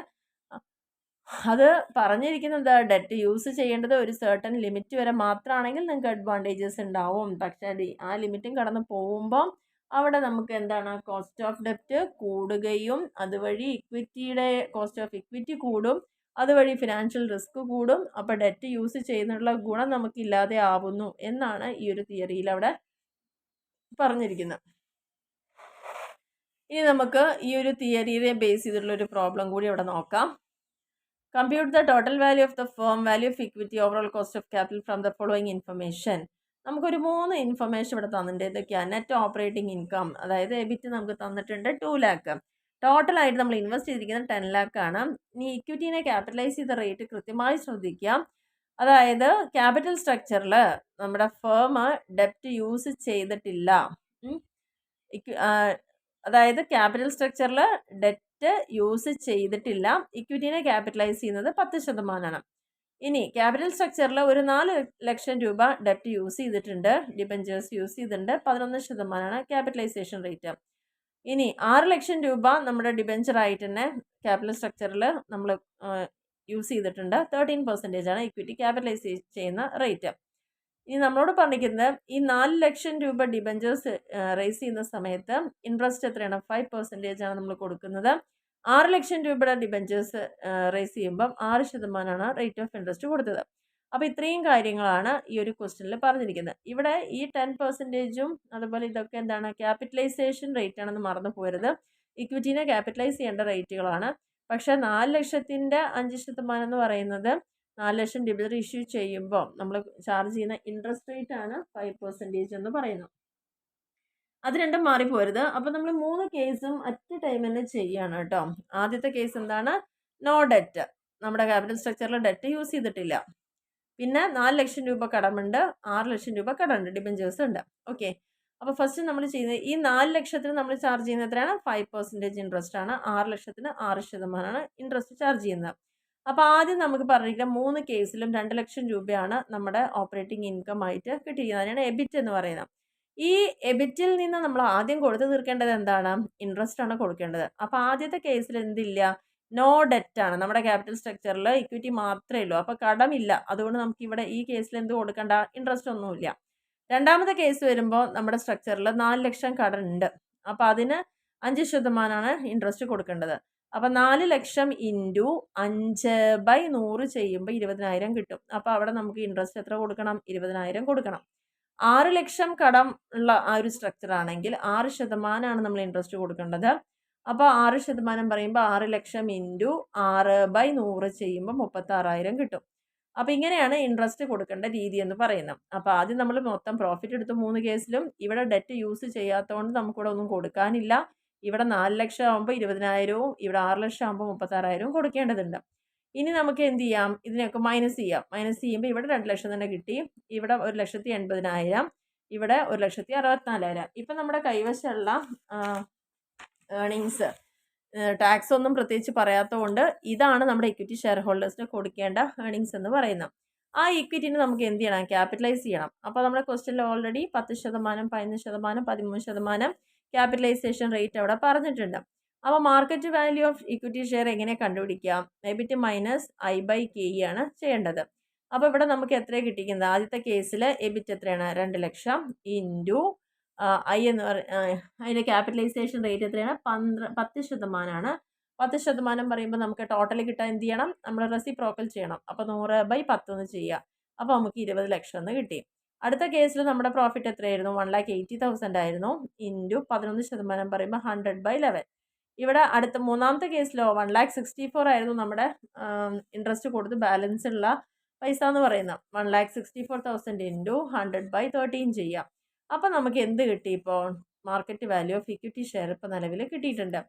അത് പറഞ്ഞിരിക്കുന്നത് ഡെറ്റ് യൂസ് ചെയ്യേണ്ടത് ഒരു സർട്ടൻ ലിമിറ്റ് വരെ മാത്രമാണെങ്കിൽ നിങ്ങൾക്ക് അഡ്വാൻറ്റേജസ് ഉണ്ടാവും. പക്ഷേ ആ ലിമിറ്റും കടന്ന് പോകുമ്പോൾ അവിടെ നമുക്ക് എന്താണ്? കോസ്റ്റ് ഓഫ് ഡെപ്റ്റ് കൂടുകയും അതുവഴി ഇക്വിറ്റിയുടെ കോസ്റ്റ് ഓഫ് ഇക്വിറ്റി കൂടും, അതുവഴി ഫിനാൻഷ്യൽ റിസ്ക് കൂടും. അപ്പോൾ ഡെറ്റ് യൂസ് ചെയ്യുന്നതിനുള്ള ഗുണം നമുക്കില്ലാതെ ആവുന്നു എന്നാണ് ഈ ഒരു തിയറിയിൽ അവിടെ പറഞ്ഞിരിക്കുന്നത്. ഇനി നമുക്ക് ഈ ഒരു തിയറിയെ ബേസ് ചെയ്തിട്ടുള്ള ഒരു പ്രോബ്ലം കൂടി അവിടെ നോക്കാം. Compute the total value of the firm, value of equity, overall cost of capital from the following information. നമുക്കൊരു 3 ഇൻഫർമേഷൻ ഇവിടെ തന്നിട്ടുണ്ട്. ഇതൊക്കെയാണ് നെറ്റ് ഓപ്പറേറ്റിംഗ് ഇൻകം, അതായത് എബിറ്റ് നമുക്ക് തന്നിട്ടുണ്ട് 2 ലാക്ക്. ടോട്ടലായിട്ട് നമ്മൾ ഇൻവെസ്റ്റ് ചെയ്തിരിക്കുന്നത് 10 ലാക്ക് ആണ്. ഇനി ഇക്വിറ്റീനെ ക്യാപിറ്റലൈസ് ചെയ്ത റേറ്റ് കൃത്യമായി ശ്രദ്ധിക്കാം. അതായത് ക്യാപിറ്റൽ സ്ട്രക്ചറിൽ നമ്മുടെ ഫേം ഡെപ്റ്റ് യൂസ് ചെയ്തിട്ടില്ല. അതായത് ക്യാപിറ്റൽ സ്ട്രക്ചറിൽ ഡെറ്റ് യൂസ് ചെയ്തിട്ടില്ല. ഇക്വിറ്റീനെ ക്യാപിറ്റലൈസ് ചെയ്യുന്നത് 10%. ഇനി ക്യാപിറ്റൽ സ്ട്രക്ചറിൽ ഒരു 4 ലക്ഷം രൂപ ഡെറ്റ് യൂസ് ചെയ്തിട്ടുണ്ട്, ഡിബഞ്ചേഴ്സ് യൂസ് ചെയ്തിട്ടുണ്ട്, 11% ക്യാപിറ്റലൈസേഷൻ റേറ്റ്. ഇനി 6 ലക്ഷം രൂപ നമ്മുടെ ഡിബഞ്ചറായിട്ട് തന്നെ ക്യാപിറ്റൽ സ്ട്രക്ചറിൽ നമ്മൾ യൂസ് ചെയ്തിട്ടുണ്ട്, 13% ഇക്വിറ്റി ക്യാപിറ്റലൈസ് ചെയ്യുന്ന റേറ്റ്. ഇനി നമ്മളോട് പറഞ്ഞിരിക്കുന്നത് ഈ 4 ലക്ഷം രൂപ ഡിബഞ്ചേഴ്സ് റേസ് ചെയ്യുന്ന സമയത്ത് ഇൻട്രസ്റ്റ് എത്രയാണ്? 5% നമ്മൾ കൊടുക്കുന്നത്. 6 ലക്ഷം രൂപയുടെ ഡിബഞ്ചേഴ്സ് റേസ് ചെയ്യുമ്പം 6% റേറ്റ് ഓഫ് ഇൻട്രസ്റ്റ് കൊടുത്തത്. അപ്പോൾ ഇത്രയും കാര്യങ്ങളാണ് ഈ ഒരു ക്വസ്റ്റ്യനിൽ പറഞ്ഞിരിക്കുന്നത്. ഇവിടെ ഈ 10%ഉം അതുപോലെ ഇതൊക്കെ എന്താണ്? ക്യാപിറ്റലൈസേഷൻ റേറ്റ് ആണെന്ന് മറന്നു പോരുത്. ഇക്വിറ്റീനെ ക്യാപിറ്റലൈസ് ചെയ്യേണ്ട റേറ്റുകളാണ്. പക്ഷേ 4 ലക്ഷത്തിൻ്റെ 5% എന്ന് പറയുന്നത് 4 ലക്ഷം ഡിബഞ്ചർ ഇഷ്യൂ ചെയ്യുമ്പോൾ നമ്മൾ ചാർജ് ചെയ്യുന്ന ഇൻട്രസ്റ്റ് റേറ്റ് ആണ് 5% എന്ന് പറയുന്നത്. അത് രണ്ടും മാറിപ്പോരുത്. അപ്പോൾ നമ്മൾ 3 കേസും അറ്റ് ടൈം തന്നെ ചെയ്യുകയാണ് കേട്ടോ. ആദ്യത്തെ കേസ് എന്താണ്? നോ ഡെറ്റ്, നമ്മുടെ ക്യാപിറ്റൽ സ്ട്രക്ചറിൽ ഡെറ്റ് യൂസ് ചെയ്തിട്ടില്ല. പിന്നെ 4 ലക്ഷം രൂപ കടമുണ്ട്, 6 ലക്ഷം രൂപ കടമുണ്ട്, ഡിബഞ്ചേഴ്സ് ഉണ്ട്. ഓക്കെ, അപ്പോൾ ഫസ്റ്റ് നമ്മൾ ചെയ്യുന്നത് ഈ 4 ലക്ഷത്തിന് നമ്മൾ ചാർജ് ചെയ്യുന്നത് എത്രയാണ്? 5% ഇൻട്രസ്റ്റ് ആണ്. 6 ലക്ഷത്തിന് 6% ഇൻട്രസ്റ്റ് ചാർജ് ചെയ്യുന്നത്. അപ്പോൾ ആദ്യം നമുക്ക് പറഞ്ഞിരിക്കുന്ന 3 കേസിലും 2 ലക്ഷം രൂപയാണ് നമ്മുടെ ഓപ്പറേറ്റിംഗ് ഇൻകം ആയിട്ട് കിട്ടിയിരിക്കുന്നത്. അതിനാണ് എബിറ്റ് എന്ന് പറയുന്നത്. ഈ എബിറ്റിൽ നിന്ന് നമ്മൾ ആദ്യം കൊടുത്തു തീർക്കേണ്ടത് എന്താണ്? ഇൻട്രസ്റ്റ് ആണ് കൊടുക്കേണ്ടത്. അപ്പോൾ ആദ്യത്തെ കേസിൽ എന്തില്ല? നോ ഡെറ്റ് ആണ്. നമ്മുടെ ക്യാപിറ്റൽ സ്ട്രക്ചറിൽ ഇക്വിറ്റി മാത്രമേ ഉള്ളൂ, അപ്പോൾ കടമില്ല. അതുകൊണ്ട് നമുക്ക് ഇവിടെ ഈ കേസിൽ എന്ത് കൊടുക്കണ്ട? ഇൻട്രസ്റ്റ് ഒന്നുമില്ല. രണ്ടാമത്തെ കേസ് വരുമ്പോൾ നമ്മുടെ സ്ട്രക്ചറിൽ 4 ലക്ഷം കടമുണ്ട്, അപ്പോൾ അതിന് 5% ഇൻട്രസ്റ്റ് കൊടുക്കേണ്ടത്. അപ്പോൾ 4 ലക്ഷം ഇൻറ്റു 5/100 ചെയ്യുമ്പോൾ 20,000 കിട്ടും. അപ്പോൾ അവിടെ നമുക്ക് ഇൻട്രസ്റ്റ് എത്ര കൊടുക്കണം? 20,000 കൊടുക്കണം. 6 ലക്ഷം കടം ഉള്ള ആ ഒരു സ്ട്രക്ചർ ആണെങ്കിൽ 6% നമ്മൾ ഇൻട്രസ്റ്റ് കൊടുക്കേണ്ടത്. അപ്പോൾ 6% പറയുമ്പോൾ 6 ലക്ഷം ഇൻറ്റു 6/100 ചെയ്യുമ്പോൾ 36,000 കിട്ടും. അപ്പോൾ ഇങ്ങനെയാണ് ഇൻട്രസ്റ്റ് കൊടുക്കേണ്ട രീതി എന്ന് പറയുന്നത്. അപ്പോൾ ആദ്യം നമ്മൾ മൊത്തം പ്രോഫിറ്റ് എടുത്ത് 3 കേസിലും ഇവിടെ ഡെറ്റ് യൂസ് ചെയ്യാത്തതുകൊണ്ട് നമുക്കിവിടെ ഒന്നും കൊടുക്കാനില്ല. ഇവിടെ 4 ലക്ഷം ആകുമ്പോൾ 20,000വും ഇവിടെ 6 ലക്ഷം ആകുമ്പോൾ 36,000വും കൊടുക്കേണ്ടതുണ്ട്. ഇനി നമുക്ക് എന്ത് ചെയ്യാം? ഇതിനൊക്കെ മൈനസ് ചെയ്യാം. മൈനസ് ചെയ്യുമ്പോൾ ഇവിടെ 2 ലക്ഷം തന്നെ കിട്ടി, ഇവിടെ 1,80,000, ഇവിടെ 1,64,000. ഇപ്പം നമ്മുടെ കൈവശമുള്ള ഏർണിങ്സ് ടാക്സ് ഒന്നും പ്രത്യേകിച്ച് പറയാത്തതുകൊണ്ട് ഇതാണ് നമ്മുടെ ഇക്വിറ്റി ഷെയർ ഹോൾഡേഴ്സിന് കൊടുക്കേണ്ട ഏർണിങ്സ് എന്ന് പറയുന്നത്. ആ ഇക്വിറ്റിനെ നമുക്ക് എന്ത് ചെയ്യണം? ക്യാപിറ്റലൈസ് ചെയ്യണം. അപ്പോൾ നമ്മുടെ ക്വസ്റ്റ്യനിൽ ഓൾറെഡി 10%, 15%, 13% ക്യാപിറ്റലൈസേഷൻ റേറ്റ് അവിടെ പറഞ്ഞിട്ടുണ്ട്. അപ്പോൾ market value of equity share എങ്ങനെ കണ്ടുപിടിക്കാം? EBIT minus I by K E ആണ് ചെയ്യേണ്ടത്. അപ്പോൾ ഇവിടെ നമുക്ക് എത്രയാണ് കിട്ടിക്കുന്നത്? ആദ്യത്തെ കേസിൽ എബിറ്റ് എത്രയാണ്? 2 ലക്ഷം ഇൻറ്റു ഐ എന്ന് അതിൻ്റെ ക്യാപിറ്റലൈസേഷൻ റേറ്റ് എത്രയാണ്? 10%. 10% പറയുമ്പോൾ നമുക്ക് ടോട്ടൽ കിട്ടാൻ എന്ത് ചെയ്യണം? നമ്മൾ റെസിപ്രോക്കൽ ചെയ്യണം. അപ്പോൾ 100/10 എന്ന് ചെയ്യുക. അപ്പോൾ നമുക്ക് 20 ലക്ഷം എന്ന് കിട്ടി. അടുത്ത കേസിൽ നമ്മുടെ പ്രോഫിറ്റ് എത്രയായിരുന്നു? 1,80,000 ആയിരുന്നു. ഇൻറ്റു 11% പറയുമ്പോൾ 100/11. ഇവിടെ അടുത്ത മൂന്നാമത്തെ കേസിലോ 1,64,000 ആയിരുന്നു നമ്മുടെ ഇൻട്രസ്റ്റ് കൊടുത്ത് ബാലൻസ് ഉള്ള പൈസ എന്ന് പറയുന്നത്. 1,64,000 ഇൻറ്റു 100/13 ചെയ്യാം. അപ്പം നമുക്ക് എന്ത് കിട്ടി? ഇപ്പോൾ market value of equity share ഇപ്പോൾ നിലവിൽ കിട്ടിയിട്ടുണ്ട്.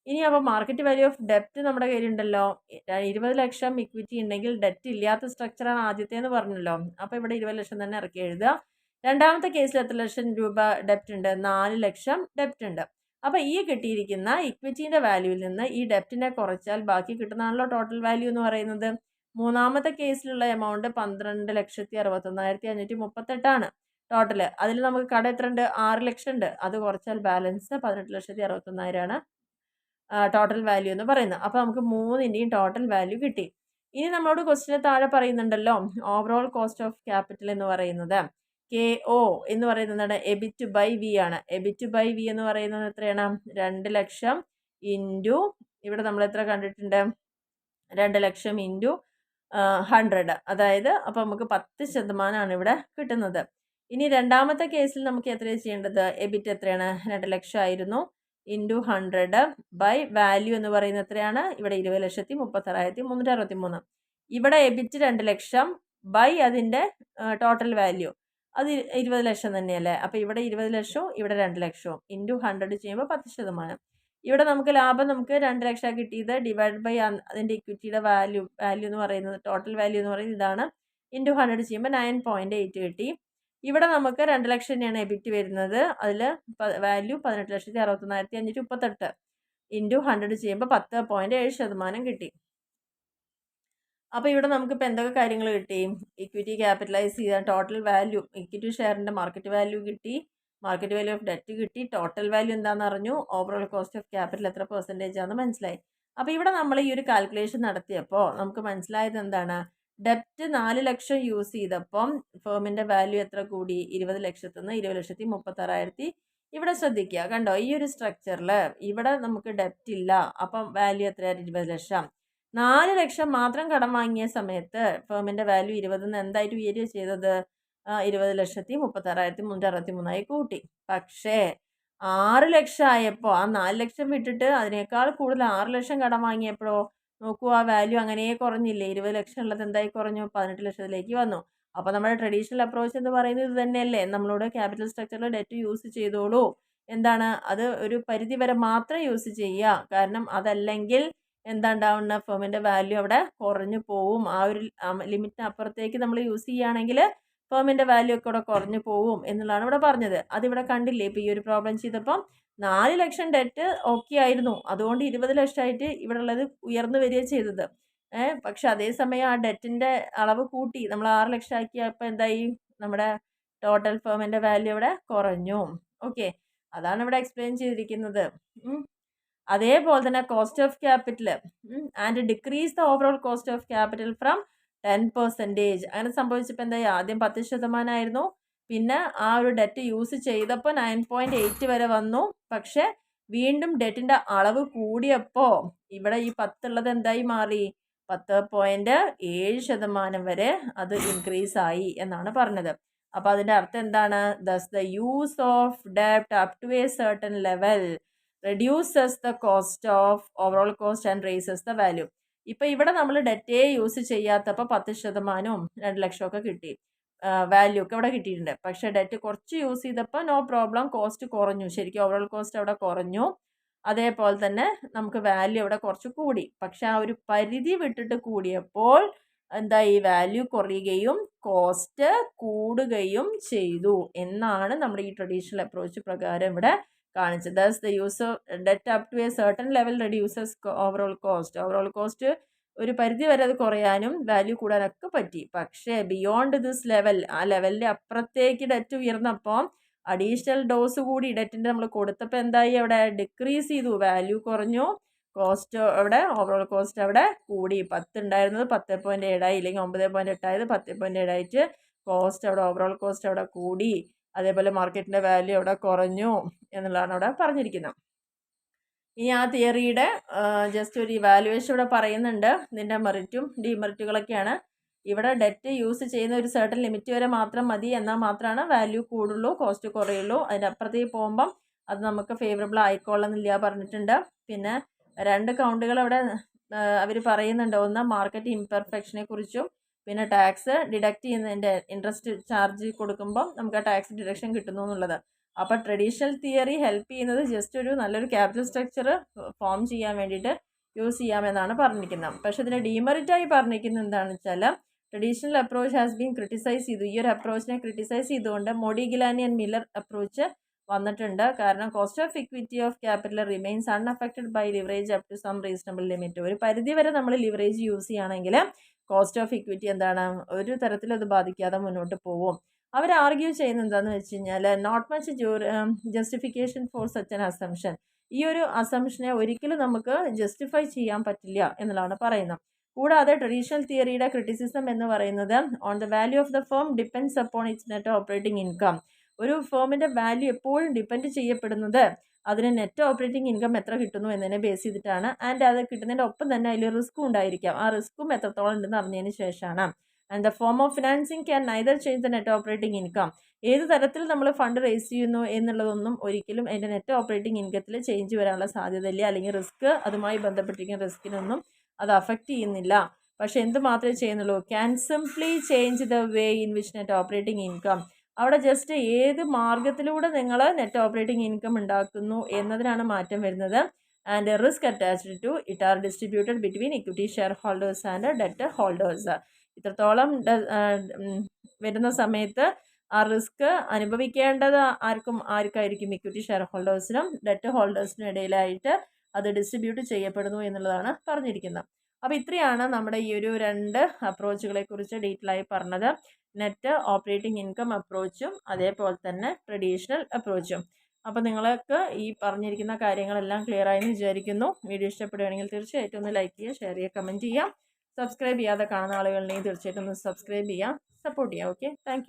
ഇനി അപ്പോൾ മാർക്കറ്റ് വാല്യൂ ഓഫ് ഡെപ്റ്റ് നമ്മുടെ കയ്യിലുണ്ടല്ലോ. 20 ലക്ഷം ഇക്വിറ്റി ഉണ്ടെങ്കിൽ ഡെപ്റ്റ് ഇല്ലാത്ത സ്ട്രക്ചറാണ് ആദ്യത്തേന്ന് പറഞ്ഞല്ലോ. അപ്പോൾ ഇവിടെ 20 ലക്ഷം തന്നെ ഇറക്കി എഴുതുക. രണ്ടാമത്തെ കേസിൽ എത്ര ലക്ഷം രൂപ ഡെപ്റ്റ് ഉണ്ട്? 4 ലക്ഷം ഡെപ്റ്റ് ഉണ്ട്. അപ്പോൾ ഈ കിട്ടിയിരിക്കുന്ന ഇക്വിറ്റീൻ്റെ വാല്യൂവിൽ നിന്ന് ഈ ഡെപ്റ്റിനെ കുറച്ചാൽ ബാക്കി കിട്ടുന്നതാണല്ലോ ടോട്ടൽ വാല്യൂ എന്ന് പറയുന്നത്. മൂന്നാമത്തെ കേസിലുള്ള എമൗണ്ട് 12,61,538 ടോട്ടൽ. അതിൽ നമുക്ക് കട എത്ര ഉണ്ട്? 6 ലക്ഷം ഉണ്ട്. അത് കുറച്ചാൽ ബാലൻസ് 18,61,000 ടോട്ടൽ വാല്യൂ എന്ന് പറയുന്നത്. അപ്പോൾ നമുക്ക് മൂന്നിൻ്റെയും ടോട്ടൽ വാല്യൂ കിട്ടി. ഇനി നമ്മളോട് ക്വസ്റ്റിന് താഴെ പറയുന്നുണ്ടല്ലോ ഓവറോൾ കോസ്റ്റ് ഓഫ് ക്യാപിറ്റൽ എന്ന് പറയുന്നത് KO എന്ന് പറയുന്നത് എബിറ്റ് ബൈ വി ആണ്. എബിറ്റ് ബൈ വി എന്ന് പറയുന്നത് എത്രയാണ്? 2 ലക്ഷം ഇൻറ്റു ഇവിടെ നമ്മൾ എത്ര കണ്ടിട്ടുണ്ട്? 2 ലക്ഷം ഇൻറ്റു 100. അതായത് അപ്പോൾ നമുക്ക് 10% ഇവിടെ കിട്ടുന്നത്. ഇനി രണ്ടാമത്തെ കേസിൽ നമുക്ക് എത്രയാണ് ചെയ്യേണ്ടത്? എബിറ്റ് എത്രയാണ്? 2 ലക്ഷം ആയിരുന്നു. ഇൻറ്റു 100 ബൈ വാല്യൂ എന്ന് പറയുന്നത് എത്രയാണ്? ഇവിടെ 20,36,363. ഇവിടെ എബിറ്റ് 2 ലക്ഷം ബൈ അതിൻ്റെ ടോട്ടൽ വാല്യൂ അത് 20 ലക്ഷം തന്നെയല്ലേ. അപ്പോൾ ഇവിടെ 20 ലക്ഷവും ഇവിടെ 2 ലക്ഷവും ഇൻറ്റു 100 ചെയ്യുമ്പോൾ 10%. ഇവിടെ നമുക്ക് ലാഭം നമുക്ക് 2 ലക്ഷം കിട്ടിയത് ഡിവൈഡ് ബൈ അതിൻ്റെ ഇക്വിറ്റിയുടെ വാല്യൂ എന്ന് പറയുന്നത് ടോട്ടൽ വാല്യൂ എന്ന് പറയുന്നത് ഇതാണ്. ഇൻറ്റു 100 ചെയ്യുമ്പോൾ 9.8 കിട്ടി. ഇവിടെ നമുക്ക് 2 ലക്ഷം തന്നെയാണ് എബിറ്റ് വരുന്നത്. അതിൽ വാല്യൂ 18,61,538 ഇൻറ്റു 100 ചെയ്യുമ്പോൾ 10.7% കിട്ടി. അപ്പോൾ ഇവിടെ നമുക്കിപ്പോൾ എന്തൊക്കെ കാര്യങ്ങൾ കിട്ടി? ഇക്വിറ്റി ക്യാപിറ്റലൈസ് ചെയ്താൽ ടോട്ടൽ വാല്യൂ ഇക്വിറ്റി ഷെയറിൻ്റെ മാർക്കറ്റ് വാല്യൂ കിട്ടി, മാർക്കറ്റ് വാല്യൂ ഓഫ് ഡെറ്റ് കിട്ടി, ടോട്ടൽ വാല്യൂ എന്താണെന്ന് അറിഞ്ഞു, ഓവറോൾ കോസ്റ്റ് ഓഫ് ക്യാപിറ്റൽ എത്ര പെർസെൻറ്റേജ് ആണെന്ന് മനസ്സിലായി. അപ്പോൾ ഇവിടെ നമ്മൾ ഈ ഒരു കാൽക്കുലേഷൻ നടത്തിയപ്പോൾ നമുക്ക് മനസ്സിലായത് എന്താണ്? ഡെപ്റ്റ് 4 ലക്ഷം യൂസ് ചെയ്തപ്പം ഫേമിൻ്റെ വാല്യൂ എത്ര കൂടി? 20 ലക്ഷത്തിൽ നിന്ന് 20,36,000. ഇവിടെ ശ്രദ്ധിക്കുക, കണ്ടോ ഈ ഒരു സ്ട്രക്ചറിൽ ഇവിടെ നമുക്ക് ഡെപ്റ്റ് ഇല്ല. അപ്പം വാല്യൂ എത്രയാണ്? 20 ലക്ഷം. 4 ലക്ഷം മാത്രം കടം വാങ്ങിയ സമയത്ത് ഫേമിൻ്റെ വാല്യൂ 20 എന്തായിട്ട് ഉയരുക ചെയ്തത്? 20,36,363 കൂട്ടി. പക്ഷേ 6 ലക്ഷം ആയപ്പോൾ ആ 4 ലക്ഷം വിട്ടിട്ട് അതിനേക്കാൾ കൂടുതൽ 6 ലക്ഷം കടം വാങ്ങിയപ്പോഴോ നോക്കൂ, ആ വാല്യൂ അങ്ങനെ കുറഞ്ഞില്ലേ? 20 ലക്ഷം ഉള്ളത് എന്തായി കുറഞ്ഞു? 18 ലക്ഷത്തിലേക്ക് വന്നു. അപ്പോൾ നമ്മുടെ ട്രഡീഷണൽ അപ്രോച്ച് എന്ന് പറയുന്നത് ഇത് തന്നെയല്ലേ? നമ്മളോട് ക്യാപിറ്റൽ സ്ട്രക്ചറിൽ ഡെറ്റ് യൂസ് ചെയ്തോളൂ. എന്താണ് അത്? ഒരു പരിധി വരെ മാത്രം യൂസ് ചെയ്യുക. കാരണം അതല്ലെങ്കിൽ എന്താ ഉണ്ടാവുന്ന? ഫേമിൻ്റെ വാല്യൂ അവിടെ കുറഞ്ഞു പോവും. ആ ഒരു ലിമിറ്റിന് അപ്പുറത്തേക്ക് നമ്മൾ യൂസ് ചെയ്യുകയാണെങ്കിൽ ഫേമിൻ്റെ വാല്യൂ ഒക്കെ ഇവിടെ കുറഞ്ഞു പോവും എന്നുള്ളതാണ് ഇവിടെ പറഞ്ഞത്. അതിവിടെ കണ്ടില്ലേ? ഇപ്പോൾ ഈ ഒരു പ്രോബ്ലം ചെയ്തപ്പം 4 ലക്ഷം ഡെറ്റ് ഓക്കെ ആയിരുന്നു. അതുകൊണ്ട് 20 ലക്ഷമായിട്ട് ഇവിടെ ഉള്ളത് ഉയർന്നു വരിക ചെയ്തത്. പക്ഷെ അതേസമയം ആ ഡെറ്റിൻ്റെ അളവ് കൂട്ടി നമ്മൾ 6 ലക്ഷം ആക്കിയപ്പോൾ എന്തായി? നമ്മുടെ ടോട്ടൽ ഫേമിൻ്റെ വാല്യൂ ഇവിടെ കുറഞ്ഞു. ഓക്കെ, അതാണ് ഇവിടെ എക്സ്പ്ലെയിൻ ചെയ്തിരിക്കുന്നത്. അതേപോലെ തന്നെ cost of capital and decrease the overall cost of capital from 10%. അങ്ങനെ സംഭവിച്ചപ്പോൾ എന്തായി? ആദ്യം 10% ആയിരുന്നു. പിന്നെ ആ ഒരു ഡെറ്റ് യൂസ് ചെയ്തപ്പോൾ 9.8 വരെ വന്നു. പക്ഷേ വീണ്ടും ഡെറ്റിൻ്റെ അളവ് കൂടിയപ്പോൾ ഇവിടെ ഈ 10 ഉള്ളത് എന്തായി മാറി? 10.7% വരെ അത് ഇൻക്രീസ് ആയി എന്നാണ് പറഞ്ഞത്. അപ്പോൾ അതിൻ്റെ അർത്ഥം എന്താണ്? ദസ് ദ യൂസ് ഓഫ് ഡെപ്റ്റ് up to a certain level reduces the cost of overall cost and raises the value. ഇപ്പോൾ ഇവിടെ നമ്മൾ ഡെറ്റേ യൂസ് ചെയ്യാത്തപ്പോൾ 10%ഉം 2 ലക്ഷമൊക്കെ കിട്ടി, വാല്യൂ ഒക്കെ ഇവിടെ കിട്ടിയിട്ടുണ്ട്. പക്ഷേ ഡെറ്റ് കുറച്ച് യൂസ് ചെയ്തപ്പോൾ നോ പ്രോബ്ലം, കോസ്റ്റ് കുറഞ്ഞു. ശരിക്കും ഓവറോൾ കോസ്റ്റ് അവിടെ കുറഞ്ഞു. അതേപോലെ തന്നെ നമുക്ക് വാല്യൂ അവിടെ കുറച്ച് കൂടി. പക്ഷെ ആ ഒരു പരിധി വിട്ടിട്ട് കൂടിയപ്പോൾ എന്താ? ഈ വാല്യൂ കുറയുകയും കോസ്റ്റ് കൂടുകയും ചെയ്തു എന്നാണ് നമ്മുടെ ഈ ട്രഡീഷണൽ അപ്രോച്ച് പ്രകാരം ഇവിടെ കാണിച്ചത്. Thus the use of debt up to a certain level reduces overall cost. Overall cost ഒരു പരിധി വരെ അത് കുറയാനും വാല്യൂ കൂടാനൊക്കെ പറ്റി. പക്ഷേ ബിയോണ്ട് ദിസ് ലെവൽ, ആ ലെവലിൻ്റെ അപ്പുറത്തേക്ക് ഡെറ്റ് ഉയർന്നപ്പോൾ അഡീഷണൽ ഡോസ് കൂടി ഡെറ്റിൻ്റെ നമ്മൾ കൊടുത്തപ്പോൾ എന്തായി, അവിടെ ഡിക്രീസ് ചെയ്തു, വാല്യൂ കുറഞ്ഞു. കോസ്റ്റ് അവിടെ ഓവറോൾ കോസ്റ്റ് അവിടെ കൂടി. 10 ഉണ്ടായിരുന്നത് 10.7 ആയി, ഇല്ലെങ്കിൽ 9.8 ആയത് 10.7 ആയിട്ട് കോസ്റ്റ് അവിടെ ഓവറോൾ കോസ്റ്റ് അവിടെ കൂടി. അതേപോലെ മാർക്കറ്റിൻ്റെ വാല്യൂ അവിടെ കുറഞ്ഞു എന്നുള്ളതാണ് അവിടെ പറഞ്ഞിരിക്കുന്നത്. ഇനി ആ തിയറിയുടെ ജസ്റ്റ് ഒരു ഇവാലുവേഷൻ ഇവിടെ പറയുന്നുണ്ട്. ഇതിൻ്റെ മെറിറ്റും ഡിമെറിറ്റുകളൊക്കെയാണ്. ഇവിടെ ഡെറ്റ് യൂസ് ചെയ്യുന്ന ഒരു സർട്ടൻ ലിമിറ്റ് വരെ മാത്രം മതി, എന്നാൽ മാത്രമാണ് വാല്യൂ കൂടുള്ളൂ, കോസ്റ്റ് കുറയുള്ളൂ. അതിനപ്പുറത്തേക്ക് പോകുമ്പം അത് നമുക്ക് ഫേവറബിൾ ആയിക്കോളന്നില്ല പറഞ്ഞിട്ടുണ്ട്. പിന്നെ 2 കൗണ്ടുകൾ അവിടെ അവർ പറയുന്നുണ്ട്. ഒന്ന് മാർക്കറ്റ് ഇംപെർഫെക്ഷനെ കുറിച്ചും പിന്നെ ടാക്സ് ഡിഡക്റ്റ് ചെയ്യുന്നതിൻ്റെ ഇൻട്രസ്റ്റ് ചാർജ് കൊടുക്കുമ്പം നമുക്ക് ആ ടാക്സ് ഡിഡക്ഷൻ കിട്ടുന്നു എന്നുള്ളത്. അപ്പോൾ ട്രഡീഷണൽ തിയറി ഹെൽപ്പ് ചെയ്യുന്നത് ജസ്റ്റ് ഒരു നല്ലൊരു ക്യാപിറ്റൽ സ്ട്രക്ചർ ഫോം ചെയ്യാൻ വേണ്ടിയിട്ട് യൂസ് ചെയ്യാമെന്നാണ് പറഞ്ഞിരിക്കുന്നത്. പക്ഷേ ഇതിനെ ഡീമെറിറ്റായി പറഞ്ഞിരിക്കുന്നത് എന്താണെന്ന് വെച്ചാൽ traditional approach has been criticise ചെയ്തു. ഈ ഒരു അപ്രോച്ചിനെ ക്രിട്ടിസൈസ് ചെയ്തുകൊണ്ട് മോഡിഗിലാനി ആൻഡ് മില്ലർ അപ്രോച്ച് വന്നിട്ടുണ്ട്. കാരണം cost of equity of capital remains unaffected by leverage up to some reasonable limit. ഒരു പരിധി വരെ നമ്മൾ ലിവറേജ് യൂസ് ചെയ്യുകയാണെങ്കിൽ കോസ്റ്റ് ഓഫ് ഇക്വിറ്റി എന്താണ്, ഒരു തരത്തിലും അത് ബാധിക്കാതെ മുന്നോട്ട് പോകും. അവർ ആർഗ്യൂ ചെയ്യുന്നത് എന്താണെന്ന് വെച്ച് കഴിഞ്ഞാൽ not much justification for such an assumption. ഈ ഒരു അസംഷനെ ഒരിക്കലും നമുക്ക് ജസ്റ്റിഫൈ ചെയ്യാൻ പറ്റില്ല എന്നുള്ളതാണ് പറയുന്നത്. കൂടാതെ ട്രഡീഷണൽ തിയറിയുടെ ക്രിറ്റിസിസം എന്ന് പറയുന്നത് on the value of the firm depends upon it's net operating income. ഒരു ഫേമിൻ്റെ വാല്യൂ എപ്പോഴും ഡിപ്പെൻഡ് ചെയ്യപ്പെടുന്നത് അതിന് നെറ്റ് ഓപ്പറേറ്റിംഗ് ഇൻകം എത്ര കിട്ടുന്നു എന്നതിനെ ബേസ് ചെയ്തിട്ടാണ്. ആൻഡ് അത് കിട്ടുന്നതിൻ്റെ ഒപ്പം തന്നെ അതിൽ റിസ്ക്കും ഉണ്ടായിരിക്കാം. ആ റിസ്ക്കും എത്രത്തോളം ഉണ്ടെന്ന് അറിഞ്ഞതിന് ശേഷമാണ്. And the form of financing can neither change the net operating income. ഏത് തരത്തിൽ നമ്മൾ ഫണ്ട് റേസ് ചെയ്യുന്നു എന്നുള്ളതൊന്നും ഒരിക്കലും അതിൻ്റെ നെറ്റ് ഓപ്പറേറ്റിംഗ് ഇൻകത്തിൽ ചേഞ്ച് വരാനുള്ള സാധ്യതയില്ല. അല്ലെങ്കിൽ റിസ്ക്, അതുമായി ബന്ധപ്പെട്ടിരിക്കുന്ന റിസ്കിനൊന്നും അത് അഫക്റ്റ് ചെയ്യുന്നില്ല. പക്ഷെ എന്ത് മാത്രമേ ചെയ്യുന്നുള്ളൂ, can simply change the way in which net operating income. അവിടെ ജസ്റ്റ് ഏത് മാർഗത്തിലൂടെ നിങ്ങൾ നെറ്റ് ഓപ്പറേറ്റിംഗ് ഇൻകം ഉണ്ടാക്കുന്നു എന്നതിനാണ് മാറ്റം വരുന്നത്. And risk attached to it are distributed between equity share holders and debt holders. ഇത്രത്തോളം വരുന്ന സമയത്ത് ആ റിസ്ക് അനുഭവിക്കേണ്ടത് ആർക്കായിരിക്കും, ഇക്വിറ്റി ഷെയർ ഹോൾഡേഴ്സിനും ഡെറ്റ് ഹോൾഡേഴ്സിനും ഇടയിലായിട്ട് അത് ഡിസ്ട്രിബ്യൂട്ട് ചെയ്യപ്പെടുന്നു എന്നുള്ളതാണ് പറഞ്ഞിരിക്കുന്നത്. അപ്പോൾ ഇത്രയാണ് നമ്മുടെ ഈ ഒരു 2 അപ്രോച്ചുകളെ കുറിച്ച് ഡീറ്റെയിൽ ആയി പറഞ്ഞത്. നെറ്റ് ഓപ്പറേറ്റിംഗ് ഇൻകം അപ്രോച്ചും അതേപോലെ തന്നെ ട്രഡീഷണൽ അപ്രോച്ചും. അപ്പോൾ നിങ്ങൾക്ക് ഈ പറഞ്ഞിരിക്കുന്ന കാര്യങ്ങളെല്ലാം ക്ലിയർ ആയെന്ന് വിചാരിക്കുന്നു. വീഡിയോ ഇഷ്ടപ്പെടുകയാണെങ്കിൽ തീർച്ചയായിട്ടും ഒന്ന് ലൈക്ക് ചെയ്യുക, ഷെയർ ചെയ്യുക, കമൻറ്റ് ചെയ്യുക. സബ്സ്ക്രൈബ് ചെയ്യാതെ കാണുന്ന ആളുകളുണ്ടെങ്കിൽ തീർച്ചയായിട്ടും ഒന്ന് സബ്സ്ക്രൈബ് ചെയ്യുക, സപ്പോർട്ട് ചെയ്യുക. Okay, thank